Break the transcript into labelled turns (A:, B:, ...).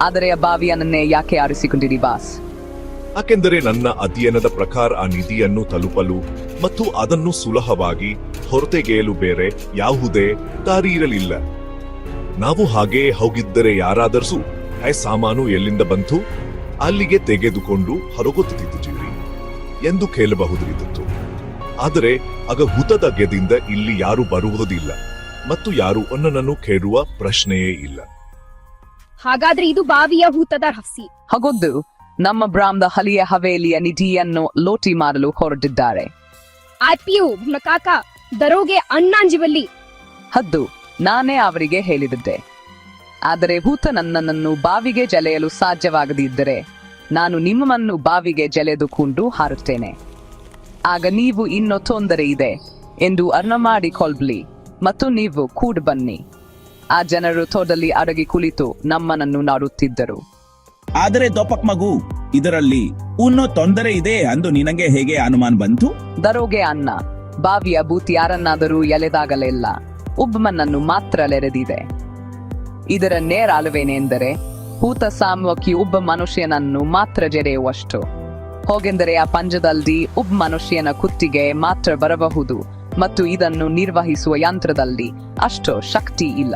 A: ಆದರೆ ಆ ಬಾವಿಯನ್ನೇ ಯಾಕೆ ಆರಿಸಿಕೊಂಡಿರಿ ಬಾಸ್?
B: ಯಾಕೆಂದರೆ ನನ್ನ ಅಧ್ಯಯನದ ಪ್ರಕಾರ ಆ ನಿಧಿಯನ್ನು ತಲುಪಲು ಮತ್ತು ಅದನ್ನು ಸುಲಭವಾಗಿ ಹೊರತೆಗೆಯಲು ಬೇರೆ ಯಾವುದೇ ದಾರಿ ಇರಲಿಲ್ಲ. ನಾವು ಹಾಗೆ ಹೋಗಿದ್ದರೆ ಯಾರಾದರೂ ಸಾಮಾನು ಎಲ್ಲಿಂದ ಬಂತು ಅಲ್ಲಿಗೆ ತೆಗೆದುಕೊಂಡು ಹೊರಗೊತ್ತಿದ್ದೀರಿ ಎಂದು ಕೇಳಬಹುದಿತ್ತು. ಆದರೆ ಆಗ ಭೂತದ ಗೆದಿಂದ ಇಲ್ಲಿ ಯಾರು ಬರುವುದಿಲ್ಲ ಮತ್ತು ಯಾರು ಅನ್ನನನ್ನು ಕೇಳುವ ಪ್ರಶ್ನೆಯೇ ಇಲ್ಲ.
C: ಹಾಗಾದ್ರೆ ಇದು ಬಾವಿಯ ಭೂತದ ರಹಸ್ಯ.
A: ಹಾಗೊದ್ದು ನಮ್ಮ ಬ್ರಾಹ್ಮದ ಹಲಿಯ ಹವೇಲಿಯ ನಿಧಿಯನ್ನು ಲೋಟಿ ಮಾಡಲು ಹೊರಟಿದ್ದಾರೆ.
C: ಆಯ್ಪಿಯು ಕಾಕ ದರೋಗೆ ಅಣ್ಣಾಂಜಿವಲ್ಲಿ
A: ಹದ್ದು ನಾನೇ ಅವರಿಗೆ ಹೇಳಿದ್ದೆ. ಆದರೆ ಭೂತ ನನ್ನನ್ನು ಬಾವಿಗೆ ಜಲೆಯಲು ಸಾಧ್ಯವಾಗದಿದ್ದರೆ ನಾನು ನಿಮ್ಮನ್ನು ಬಾವಿಗೆ ಜಲೆದುಕೊಂಡು ಹಾರುತ್ತೇನೆ. ಆಗ ನೀವು ಇನ್ನೂ ತೊಂದರೆ ಇದೆ ಎಂದು ಅರ್ಥ ಮಾಡಿಕೊಳ್ಳಿ ಮತ್ತು ನೀವು ಕೂಡ ಬನ್ನಿ. ಆ ಜನರು ತೋಟದಲ್ಲಿ ಅಡಗಿ ಕುಳಿತು ನಮ್ಮನನ್ನು ನೋಡುತ್ತಿದ್ದರು.
D: ಆದರೆ ದೋಪಕ್ ಮಗು, ಇದರಲ್ಲಿ ಇನ್ನೂ ತೊಂದರೆ ಇದೆ ಅಂದು ನಿನಗೆ ಹೇಗೆ ಅನುಮಾನ ಬಂತು?
A: ದರೋಗೆ ಅನ್ನ ಬಾವಿಯ ಭೂತ ಯಾರನ್ನಾದರೂ ಎಳೆದಾಗಲಿಲ್ಲ, ಒಬ್ಬನನ್ನು ಮಾತ್ರ ಎಳೆದಿದೆ. ಇದರ ನೇರ ಅಳವೇನೆಂದರೆ ಭೂತ ಸಾಮೂಹಿಕ ಒಬ್ಬ ಮನುಷ್ಯನನ್ನು ಮಾತ್ರ ಜೆರೆಯುವಷ್ಟು. ಹೋಗೆಂದರೆ ಆ ಪಂಜದಲ್ಲಿ ಒಬ್ಬ ಮನುಷ್ಯನ ಕುತ್ತಿಗೆ ಮಾತ್ರ ಬರಬಹುದು ಮತ್ತು ಇದನ್ನು ನಿರ್ವಹಿಸುವ ಯಂತ್ರದಲ್ಲಿ ಅಷ್ಟು ಶಕ್ತಿ ಇಲ್ಲ.